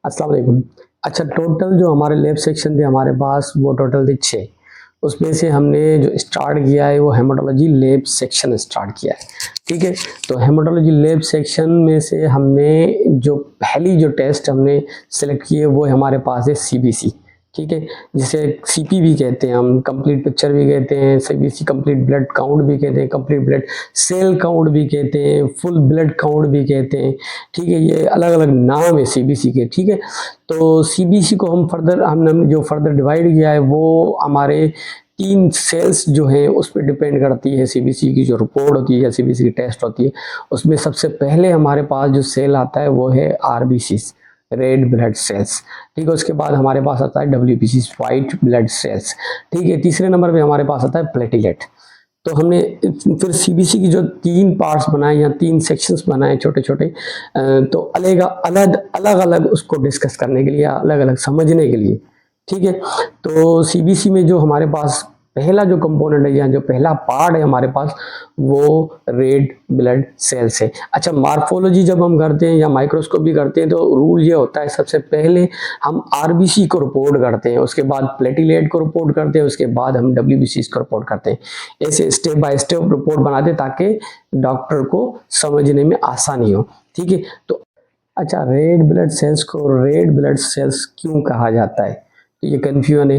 अस्सलाम वालेकुम। अच्छा, टोटल जो हमारे लैब सेक्शन थे हमारे पास वो टोटल थे 6। उसमें से हमने जो स्टार्ट किया है वो हेमाटोलॉजी लैब सेक्शन स्टार्ट किया है। ठीक है, तो हेमाटोलॉजी लैब सेक्शन में से हमने जो पहली जो टेस्ट हमने सेलेक्ट की है वो हमारे पास है सीबीसी। ठीक है, जिसे सीपी भी कहते हैं, हम कंप्लीट पिक्चर भी कहते हैं, सीबीसी कंप्लीट ब्लड काउंट भी कहते हैं, कंप्लीट ब्लड सेल काउंट भी कहते हैं, फुल ब्लड काउंट भी कहते हैं। ठीक है, ये अलग अलग नाम है सीबीसी के। ठीक है, तो सीबीसी को हमने जो फर्दर डिवाइड किया है वो हमारे 3 सेल्स जो हैं उस पर डिपेंड करती है। सीबीसी की जो रिपोर्ट होती है या सीबीसी की टेस्ट होती है उसमें सबसे पहले हमारे पास जो सेल आता है वो है आरबीसी, रेड ब्लड सेल्स। ठीक है, उसके बाद हमारे पास आता है डब्ल्यूबीसी, वाइट ब्लड सेल्स। ठीक है, तीसरे नंबर पे हमारे पास आता है प्लेटलेट। तो हमने फिर सीबीसी की जो 3 पार्ट्स बनाए या 3 सेक्शंस बनाए छोटे छोटे, तो अलग अलग अलग अलग उसको डिस्कस करने के लिए, अलग अलग समझने के लिए। ठीक है, तो सीबीसी में जो हमारे पास पहला जो कंपोनेंट है या जो पहला पार्ट है हमारे पास वो रेड ब्लड सेल्स है। अच्छा, मार्फोलॉजी जब हम करते हैं या माइक्रोस्कोपी करते हैं तो रूल ये होता है सबसे पहले हम आरबीसी को रिपोर्ट करते हैं, उसके बाद प्लेटिलेट को रिपोर्ट करते हैं, उसके बाद हम डब्ल्यूबीसी को रिपोर्ट करते हैं। ऐसे स्टेप बाय स्टेप रिपोर्ट बनाते ताकि डॉक्टर को समझने में आसानी हो। ठीक है, तो अच्छा, रेड ब्लड सेल्स को रेड ब्लड सेल्स क्यों कहा जाता है? तो ये कन्फ्यूजन है।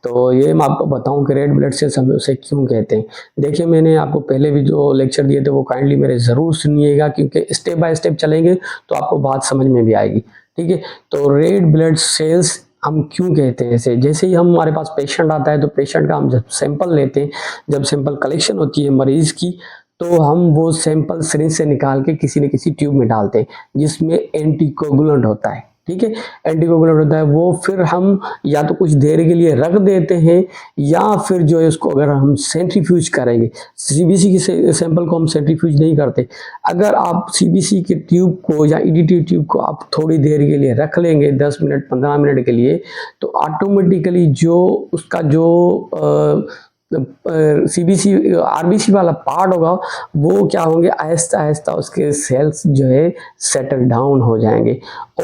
तो ये मैं आपको बताऊं कि रेड ब्लड सेल्स हम उसे क्यों कहते हैं। देखिए, मैंने आपको पहले भी जो लेक्चर दिए थे वो काइंडली मेरे ज़रूर सुनिएगा, क्योंकि स्टेप बाय स्टेप चलेंगे तो आपको बात समझ में भी आएगी। ठीक है, तो रेड ब्लड सेल्स हम क्यों कहते हैं ऐसे। जैसे ही हमारे पास पेशेंट आता है तो पेशेंट का हम जब सैंपल लेते हैं, जब सैंपल कलेक्शन होती है मरीज़ की, तो हम वो सैंपल सिरिंज से निकाल के किसी न किसी ट्यूब में डालते हैं जिसमें एंटीकोगुलेंट होता है। ठीक है, एंटीकोगुलेंट होता है, वो फिर हम या तो कुछ देर के लिए रख देते हैं या फिर जो है उसको अगर हम सेंट्रीफ्यूज करेंगे। सीबीसी की सैंपल को हम सेंट्रीफ्यूज नहीं करते। अगर आप सीबीसी के ट्यूब को या ईडीटी ट्यूब को आप थोड़ी देर के लिए रख लेंगे, 10 मिनट 15 मिनट के लिए, तो ऑटोमेटिकली जो उसका जो सीबीसी आरबीसी वाला पार्ट होगा वो क्या होंगे, आहिस्ता आहिस्ता उसके सेल्स जो है सेटल डाउन हो जाएंगे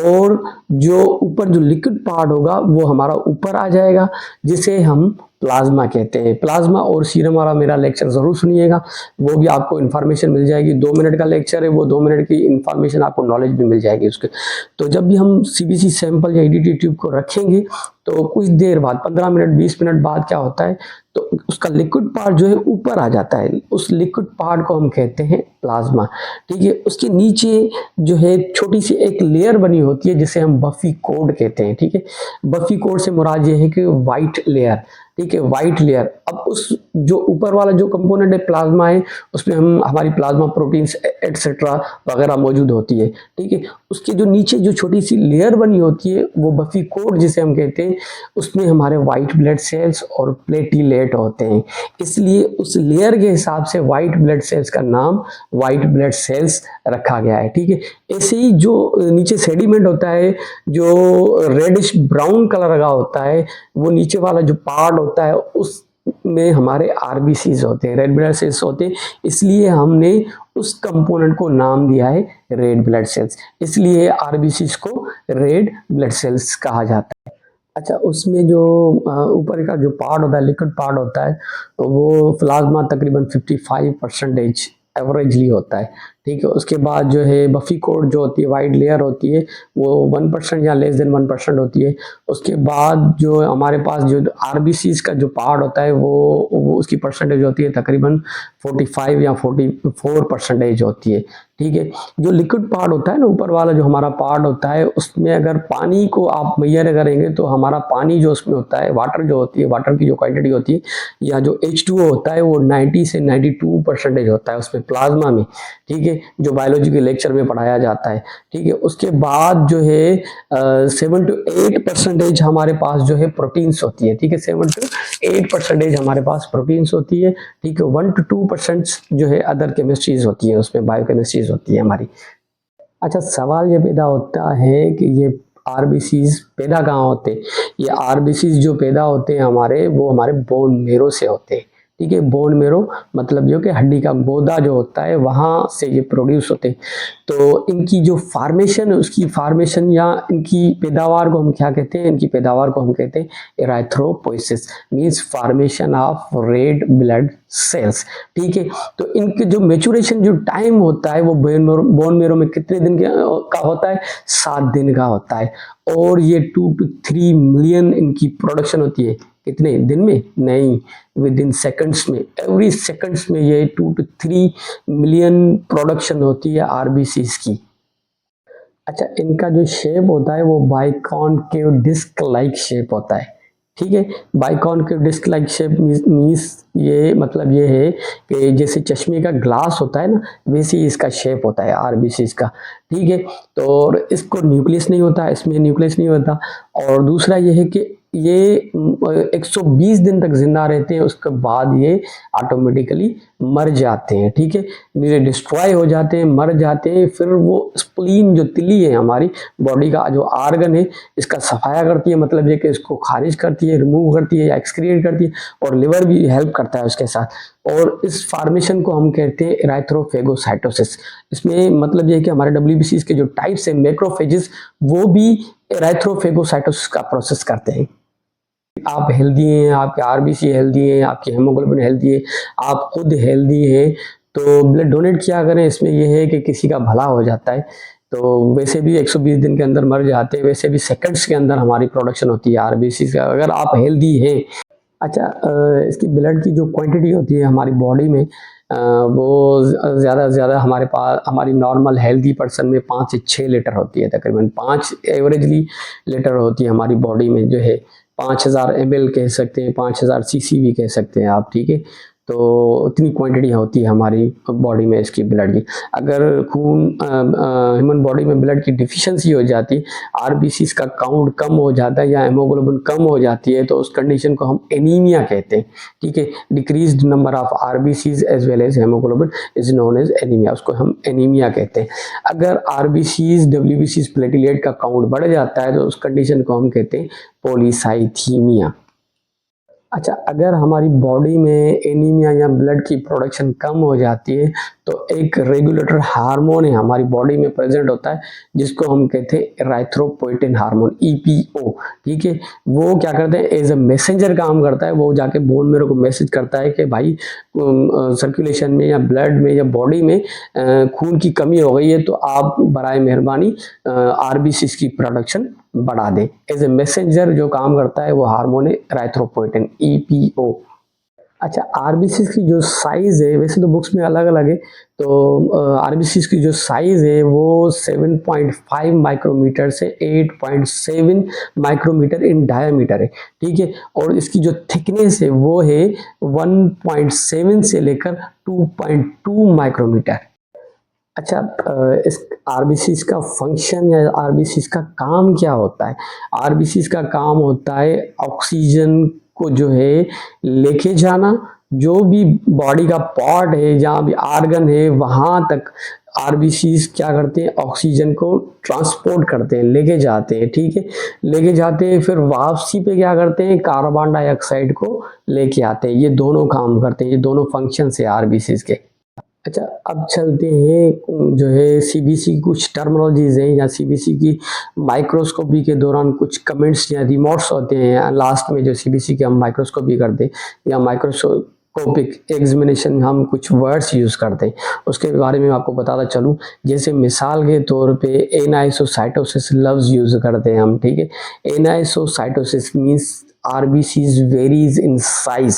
और जो ऊपर जो लिक्विड पार्ट होगा वो हमारा ऊपर आ जाएगा, जिसे हम प्लाज्मा कहते हैं। प्लाज्मा और सीरम वाला मेरा लेक्चर ज़रूर सुनिएगा, वो भी आपको इन्फॉर्मेशन मिल जाएगी। 2 मिनट का लेक्चर है, वो 2 मिनट की इन्फॉर्मेशन आपको नॉलेज भी मिल जाएगी उसके। तो जब भी हम सीबीसी सैंपल या ईडीटी ट्यूब को रखेंगे तो कुछ देर बाद 15 मिनट 20 मिनट बाद क्या होता है, तो उसका लिक्विड पार्ट जो है ऊपर आ जाता है। उस लिक्विड पार्ट को हम कहते हैं प्लाज्मा। ठीक है, उसके नीचे जो है छोटी सी एक लेयर बनी होती है जिसे हम बफी कोड कहते हैं। ठीक है, बफी कोड से मुराद ये है कि वाइट लेयर। ठीक है, वाइट लेयर। अब उस जो ऊपर वाला जो कंपोनेंट है प्लाज्मा है, उसमें हम हमारी प्लाज्मा प्रोटीन्स एटसेट्रा वगैरह मौजूद होती है। ठीक है, उसके जो नीचे जो छोटी सी लेयर बनी होती है वो बफी कोड जिसे हम कहते हैं, उसमें हमारे वाइट ब्लड सेल्स और प्लेटिलेट होते हैं। इसलिए उस लेयर के हिसाब से वाइट ब्लड सेल्स का नाम वाइट ब्लड सेल्स रखा गया है। ठीक है, ऐसे ही जो नीचे सेडिमेंट होता है, जो रेडिश ब्राउन कलर का होता है, वो नीचे वाला जो पार्ट होता है उस में हमारे आरबीसीज होते हैं, रेड ब्लड सेल्स होते हैं। इसलिए हमने उस कंपोनेंट को नाम दिया है रेड ब्लड सेल्स, इसलिए आरबीसीज को रेड ब्लड सेल्स कहा जाता है। अच्छा, उसमें जो ऊपर का जो पार्ट होता है, लिक्विड पार्ट होता है, तो वो प्लाज्मा तकरीबन 55% एवरेजली होता है। ठीक है, उसके बाद जो है बफी कोड जो होती है, वाइट लेयर होती है, वो 1% या लेस देन 1% होती है। उसके बाद जो हमारे पास जो आरबीसीज का जो पार्ट होता है वो उसकी परसेंटेज होती है तकरीबन 45 या 44% होती है। ठीक है, जो लिक्विड पार्ट होता है ना, ऊपर वाला जो हमारा पार्ट होता है, उसमें अगर पानी को आप मेजर करेंगे तो हमारा पानी जो उसमें होता है, वाटर जो होती है, वाटर की जो क्वांटिटी होती है या जो H2O होता है वो 90 से 92% होता है उसमें प्लाज्मा में। ठीक है, जो बायोलॉजी के लेक्चर में पढ़ाया जाता है। ठीक है, उसके बाद जो है 7 to 8% हमारे पास जो है प्रोटीन्स होती है। ठीक है, 7 to 8% हमारे पास प्रोटीन्स होती है। ठीक है, 1 to 2% जो है अदर केमिस्ट्रीज होती है, उसमें बायोकेमिस्ट्रीज होती है हमारी। अच्छा, सवाल ये पैदा होता है कि ये आरबीसीज पैदा कहाँ होते हैं। ये आरबीसीज जो पैदा होते हैं हमारे, वो हमारे बोन मेरो से होते हैं। ठीक है। बोन मेरो मतलब जो कि हड्डी का गोदा जो होता है वहाँ से ये प्रोड्यूस होते हैं। तो इनकी जो फार्मेशन है उसकी फार्मेशन या इनकी पैदावार को हम क्या कहते हैं, इनकी पैदावार को हम कहते हैं erythropoiesis, means formation of red blood cells, ठीक है। तो इनके जो मेचुरेशन जो टाइम होता है वो बोन मेरो में कितने दिन का होता है, 7 दिन का होता है। और ये 2 to 3 मिलियन इनकी प्रोडक्शन होती है, कितने दिन में, नहीं, विद इन सेकंड्स में, एवरी सेकंड्स में ये 2 to 3 मिलियन प्रोडक्शन होती है आरबीसीज की। अच्छा, इनका जो शेप होता है वो बाइकॉनकेव डिस्क लाइक शेप होता है, ठीक है। Biconcave disc like shape means ये मतलब ये है कि जैसे चश्मे का ग्लास होता है ना, वैसे ही इसका शेप होता है आरबीसीज का, ठीक है। तो इसको न्यूक्लियस नहीं होता, इसमें न्यूक्लियस नहीं होता। और दूसरा ये है कि ये 120 दिन तक जिंदा रहते हैं, उसके बाद ये ऑटोमेटिकली मर जाते हैं, ठीक है। ये डिस्ट्रॉय हो जाते हैं, मर जाते हैं। फिर वो स्प्लीन जो तिली है हमारी बॉडी का जो आर्गन है, इसका सफाया करती है, मतलब ये कि इसको खारिज करती है, रिमूव करती है या एक्सक्रिएट करती है। और लिवर भी हेल्प करता है उसके साथ। और इस फार्मेशन को हम कहते हैं एराथ्रोफेगोसाइटोसिस। इसमें मतलब ये है कि हमारे डब्ल्यूबीसीज के जो टाइप्स है मैक्रोफेजेस, वो भी एराथ्रोफेगोसाइटोसिस का प्रोसेस करते हैं। आप हेल्दी हैं, आपके आरबीसी हेल्दी है, आपकी हेमोग्लोबिन हेल्दी है, आप खुद हेल्दी है, तो ब्लड डोनेट किया करें। इसमें यह है कि किसी का भला हो जाता है। तो वैसे भी 120 दिन के अंदर मर जाते हैं, वैसे भी सेकंड्स के अंदर हमारी प्रोडक्शन होती है आरबीसी का, अगर आप हेल्दी हैं। अच्छा, इसकी ब्लड की जो क्वांटिटी होती है हमारी बॉडी में, वो ज़्यादा से ज़्यादा हमारे पास हमारी नॉर्मल हेल्दी पर्सन में 5 से 6 लीटर होती है, तकरीबन 5 एवरेजली लीटर होती है हमारी बॉडी में, जो है 5000 ml कह सकते हैं, 5000 cc भी कह सकते हैं आप, ठीक है। तो उतनी क्वांटिटी होती है हमारी बॉडी में इसकी ब्लड की। अगर खून ह्यूमन बॉडी में ब्लड की डिफिशिएंसी हो जाती है, आरबीसीज का काउंट कम हो जाता है या हेमोग्लोबिन कम हो जाती है, तो उस कंडीशन को हम एनीमिया कहते हैं, ठीक है। Decreased number of RBCs as well as haemoglobin is known as anaemia, उसको हम एनीमिया कहते हैं। अगर आरबीसीज डब्ल्यूबीसीज प्लेटलेट का काउंट बढ़ जाता है तो उस कंडीशन को हम कहते हैं पॉलीसाइथीमिया। अच्छा, अगर हमारी बॉडी में एनीमिया या ब्लड की प्रोडक्शन कम हो जाती है तो एक रेगुलेटर हार्मोन है हमारी बॉडी में प्रेजेंट होता है, जिसको हम कहते हैं इराथ्रोपोइटिन हार्मोन, ईपीओ, ठीक है। वो क्या करते हैं, एज ए मैसेंजर काम करता है। वो जाके बोन मेरो को मैसेज करता है कि भाई सर्कुलेशन में या ब्लड में या बॉडी में खून की कमी हो गई है, तो आप बराए मेहरबानी आरबीसीज की प्रोडक्शन बढ़ा दें। एज ए मैसेंजर जो काम करता है वो हार्मोन है इराथ्रोपोइटिन, ईपीओ। अच्छा, आरबीसीज की जो साइज है, वैसे तो बुक्स में अलग अलग है, तो आरबीसीज की जो साइज है वो 7.5 माइक्रोमीटर से 8.7 माइक्रोमीटर इन डायमीटर है, ठीक है। और इसकी जो थिकनेस है वो है 1.7 से लेकर 2.2 माइक्रोमीटर। अच्छा, इस आरबीसीज का फंक्शन या आरबीसीज का काम क्या होता है? आरबीसीज का काम होता है ऑक्सीजन को जो है लेके जाना, जो भी बॉडी का पार्ट है, जहाँ भी आर्गन है, वहाँ तक आरबीसीज क्या करते हैं, ऑक्सीजन को ट्रांसपोर्ट करते हैं, लेके जाते हैं, ठीक है। लेके जाते हैं, फिर वापसी पे क्या करते हैं, कार्बन डाइऑक्साइड को लेके आते हैं। ये दोनों काम करते हैं, ये दोनों फंक्शन है आरबीसीज के। अच्छा, अब चलते हैं जो है सीबीसी की कुछ टर्मिनोलॉजीज हैं, या सीबीसी की माइक्रोस्कोपी के दौरान कुछ कमेंट्स या रिमोट्स होते हैं लास्ट में, जो सीबीसी के हम माइक्रोस्कोपी करते हैं या माइक्रोस्कोपिक एग्जामिनेशन में हम कुछ वर्ड्स यूज़ करते हैं, उसके बारे में आपको बताता चलूँ। जैसे मिसाल के तौर पे एनाइसोसाइटोसिस लफ्ज़ यूज़ करते हैं हम, ठीक है। एनाइसोसाइटोसिस means RBCs varies in size,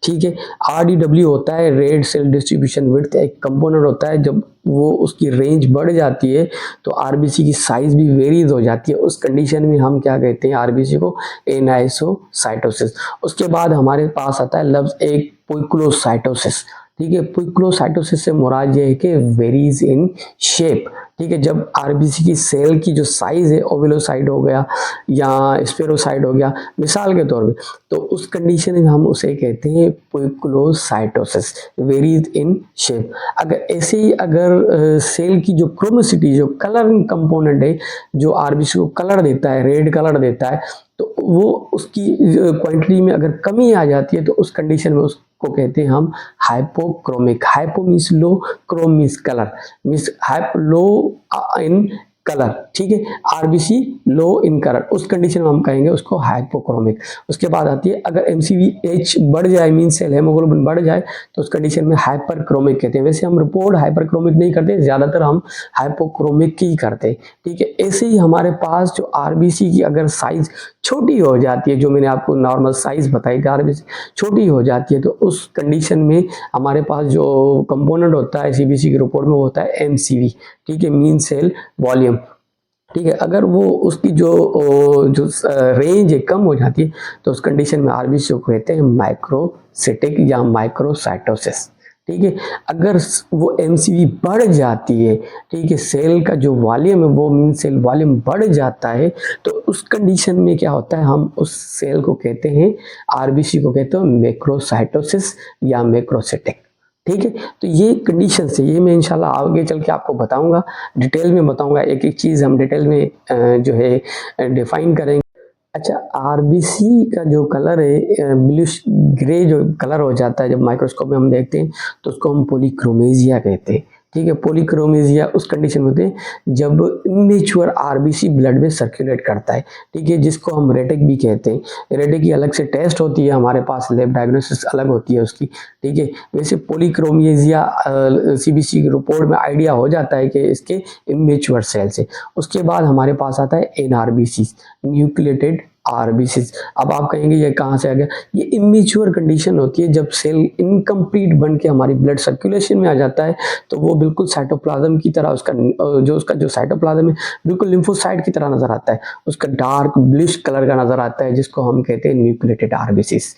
ठीक है। आरडीडब्ल्यू होता है रेड सेल डिस्ट्रीब्यूशन विड्थ, एक कंपोनेंट होता है। जब वो उसकी रेंज बढ़ जाती है तो आरबीसी की साइज भी वेरीज हो जाती है। उस कंडीशन में हम क्या कहते हैं, आरबीसी को एनाइसोसाइटोसिस। उसके बाद हमारे पास आता है लफ्ज एक पुइक्लोसाइटोसिस, ठीक है। पुइक्लोसाइटोसिस से मुराद ये है कि वेरीज इन शेप, ठीक है। जब आरबीसी की सेल की जो साइज है, ओवेलोसाइट हो गया या स्पेरोसाइट हो गया मिसाल के तौर पे, तो उस कंडीशन में हम उसे कहते हैं पुइक्लोसाइटोसिस, वेरीज इन शेप। अगर ऐसे ही अगर सेल की जो क्रोमोसिटी, जो कलरिंग कंपोनेंट है, जो आरबीसी को कलर देता है, रेड कलर देता है, तो वो उसकी क्वांटिटी में अगर कमी आ जाती है तो उस कंडीशन में उसको को कहते हैं हम hypochromic. Hypo means low, Chrome means colour, means low in colour, ठीक है। आरबीसी लो इन कलर, उस कंडीशन में हम कहेंगे उसको हाइपोक्रोमिक। उसके बाद आती है अगर एमसीवीएच बढ़ जाए, मीन सेल हेमोग्लोबिन बढ़ जाए, तो उस कंडीशन में हाइपरक्रोमिक कहते हैं। वैसे हम रिपोर्ट हाइपरक्रोमिक नहीं करते, ज्यादातर हम हाइपोक्रोमिक की करते हैं, ठीक है। ऐसे ही हमारे पास जो आरबीसी की अगर साइज छोटी हो जाती है, जो मैंने आपको नॉर्मल साइज बताई थी, आरबीसी छोटी हो जाती है, तो उस कंडीशन में हमारे पास जो कंपोनेंट होता है सीबीसी की रिपोर्ट में, वो होता है एमसीवी, ठीक है, मीन सेल वॉल्यूम, ठीक है। अगर वो उसकी जो रेंज है कम हो जाती है, तो उस कंडीशन में आरबीसी को कहते हैं माइक्रोसिटिक या माइक्रोसाइटोसिस, ठीक है। अगर वो एमसीवी बढ़ जाती है, ठीक है, सेल का जो वॉल्यूम है वो मीन सेल वॉल्यूम बढ़ जाता है, तो उस कंडीशन में क्या होता है, हम उस सेल को कहते हैं, आरबीसी को कहते हैं मैक्रोसाइटोसिस या मैक्रोसिटिक, ठीक है। तो ये कंडीशन से, ये मैं इंशाल्लाह आगे चल के आपको बताऊंगा, डिटेल में बताऊंगा, एक एक चीज़ हम डिटेल में जो है डिफाइन करेंगे। अच्छा, आरबीसी का जो कलर है ब्लूश ग्रे जो कलर हो जाता है जब माइक्रोस्कोप में हम देखते हैं, तो उसको हम पॉलीक्रोमेजिया कहते हैं, ठीक है। पॉलीक्रोमेजिया उस कंडीशन में होते हैं जब इमेच्योर आरबीसी ब्लड में सर्कुलेट करता है, ठीक है, जिसको हम रेटिक भी कहते हैं। रेटिक की अलग से टेस्ट होती है हमारे पास, लैब डायग्नोसिस अलग होती है उसकी, ठीक है। वैसे पॉलीक्रोमेजिया सीबीसी की रिपोर्ट में आइडिया हो जाता है कि इसके इमेच्योर सेल से। उसके बाद हमारे पास आता है एनआरबीसी, न्यूक्लिएटेड आरबीसीज। अब आप कहेंगे ये कहाँ से आ गया, ये इमेच्योर कंडीशन होती है जब सेल इनकम्प्लीट बन के हमारी ब्लड सर्कुलेशन में आ जाता है, तो वो बिल्कुल साइटोप्लाज्म की तरह, उसका जो साइटोप्लाज्म है बिल्कुल लिम्फोसाइट की तरह नजर आता है, उसका डार्क ब्लूइश कलर का नजर आता है, जिसको हम कहते हैं न्यूक्लिएटेड आरबीसीज।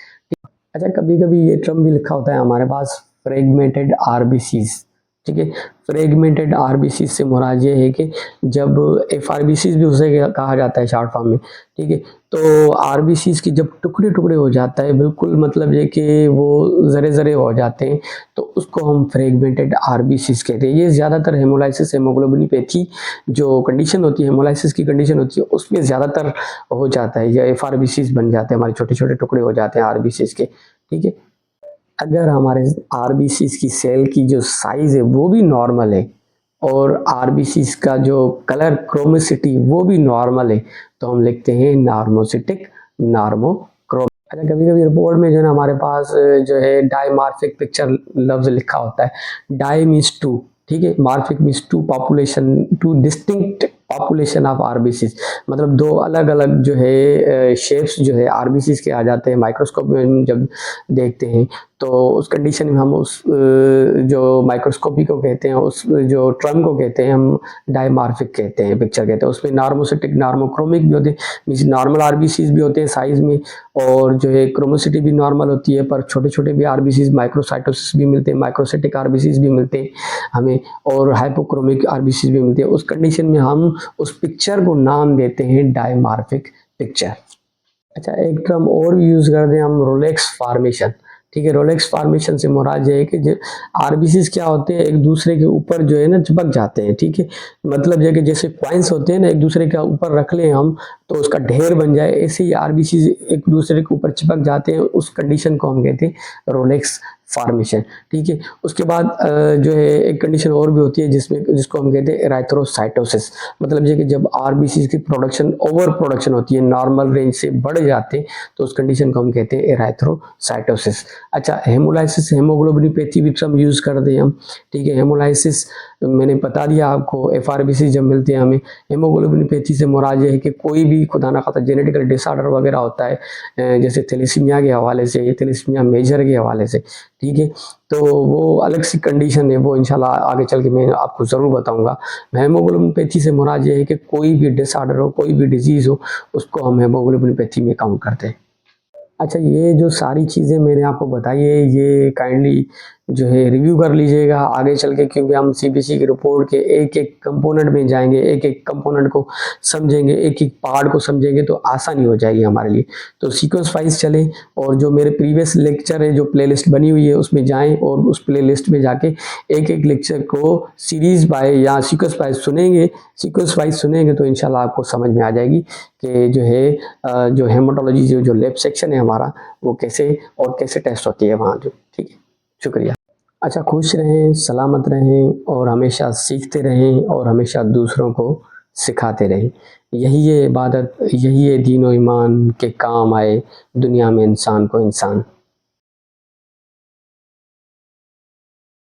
अच्छा, कभी कभी ये टर्म भी लिखा होता है हमारे पास, फ्रेगमेंटेड आरबीसीज, ठीक है। फ्रेगमेंटेड आरबीसी से मुराद ये है कि जब एफआरबीसी भी उसे कहा जाता है शॉर्ट फॉर्म में, ठीक है। तो आरबीसी की जब टुकड़े टुकड़े हो जाता है, बिल्कुल मतलब ये कि वो जरे जरे हो जाते हैं, तो उसको हम फ्रेगमेंटेड आरबीसी कहते हैं। ये ज़्यादातर हेमोलाइसिस हेमोग्लोबिनोपैथी जो कंडीशन होती है, हेमोलाइसिस की कंडीशन होती है, उसमें ज़्यादातर हो जाता है, या एफआरबीसी बन जाते हैं, हमारे छोटे छोटे टुकड़े हो जाते हैं आरबीसी के, ठीक है। अगर हमारे आरबीसी की सेल की जो साइज है वो भी नॉर्मल है, और आरबीसी का जो कलर क्रोमेसिटी वो भी नॉर्मल है, तो हम लिखते हैं नार्मोसिटिक, नार्मोक्रोम। अच्छा, कभी कभी रिपोर्ट में जो है ना हमारे पास जो है डायमार्फिक पिक्चर लफ्ज लिखा होता है। डाई मीन्स टू, ठीक है, morphic means two population, two distinct population of RBC, मतलब दो अलग अलग जो है शेप्स जो है आरबीसी के आ जाते हैं माइक्रोस्कोप में हम जब देखते हैं। तो उस कंडीशन में हम उस जो माइक्रोस्कोपी को कहते हैं, उस जो ट्रम को कहते हैं हम डायमार्फिक कहते हैं, पिक्चर कहते हैं। उसमें नार्मोसिटिक नार्मोक्रोमिक भी होते हैं, मीन्स नॉर्मल आरबीसी भी होते हैं साइज में, और जो है क्रोमोसिटी भी नॉर्मल होती है, पर छोटे छोटे भी आरबीसी माइक्रोसाइटोसिस भी मिलते हैं, माइक्रोसिटिक आरबीसी भी मिलते हैं हमें, और हाइपोक्रोमिक आरबीसी भी मिलते हैं। उस कंडीशन में हम उस पिक्चर को नाम देते हैं डायमार्फिक पिक्चर। अच्छा, एक टर्म और भी यूज करते हैं हम, रोलेक्स फॉर्मेशन, ठीक है। रोलेक्स फॉर्मेशन से मुराद ये है कि जो आरबीसी क्या होते हैं एक दूसरे के ऊपर जो है ना चिपक जाते हैं, ठीक है। मतलब ये कि जैसे कॉइन्स होते हैं ना, एक दूसरे के ऊपर रख लें हम तो उसका ढेर बन जाए, ऐसे ही आरबीसी एक दूसरे के ऊपर चिपक जाते हैं, उस कंडीशन को हम कहते हैं रोलेक्स फॉर्मेशन, ठीक है। उसके बाद जो है एक कंडीशन और भी होती है जिसको हम कहते हैं एराथ्रोसाइटोसिस, मतलब ये कि जब आरबीसी की प्रोडक्शन ओवर प्रोडक्शन होती है, नॉर्मल रेंज से बढ़ जाते हैं, तो उस कंडीशन को हम कहते हैं एराथ्रोसाइटोसिस। अच्छा, हेमोलाइसिस हेमोग्लोबिनोपैथी भी टर्म यूज करते हैं हम, ठीक है। हेमोलाइसिस मैंने बता दिया आपको, एफआरबीसी जब मिलते हैं हमें। हेमोग्लोबिनोपैथी से मुराद ये है कि कोई भी खुदा ना खास्ता जेनेटिकल डिसऑर्डर वगैरह होता है, जैसे थैलेसीमिया के हवाले से, थैलेसीमिया मेजर के हवाले से, ठीक है। तो वो अलग सी कंडीशन है, वो इंशाल्लाह आगे चल के मैं आपको ज़रूर बताऊंगा। हेमोग्लोबिनोपैथी से मुराद ये है कि कोई भी डिसऑर्डर हो, कोई भी डिजीज़ हो, उसको हम हेमोग्लोबिनोपैथी में काउंट करते हैं। अच्छा, ये जो सारी चीज़ें मैंने आपको बताई है, ये काइंडली जो है रिव्यू कर लीजिएगा आगे चल के, क्योंकि हम सीबीएसई की रिपोर्ट के एक एक कंपोनेंट में जाएंगे, एक एक कंपोनेंट को समझेंगे, एक एक पार्ट को समझेंगे तो आसानी हो जाएगी हमारे लिए। तो सीक्वेंस वाइज चलें, और जो मेरे प्रीवियस लेक्चर है जो प्लेलिस्ट बनी हुई है उसमें जाएं और उस प्लेलिस्ट में जाके एक एक लेक्चर को सीरीज बाय या सीक्वेंस वाइज सुनेंगे। सीक्वेंस वाइज सुनेंगे तो इंशाल्लाह आपको समझ में आ जाएगी कि जो है जो हेमाटोलॉजी जो लैब सेक्शन है हमारा वो कैसे और कैसे टेस्ट होती है वहाँ जो। ठीक है, शुक्रिया। अच्छा, खुश रहें, सलामत रहें और हमेशा सीखते रहें और हमेशा दूसरों को सिखाते रहें। यही ये इबादत, यही ये दीन व ईमान के काम आए दुनिया में इंसान को इंसान।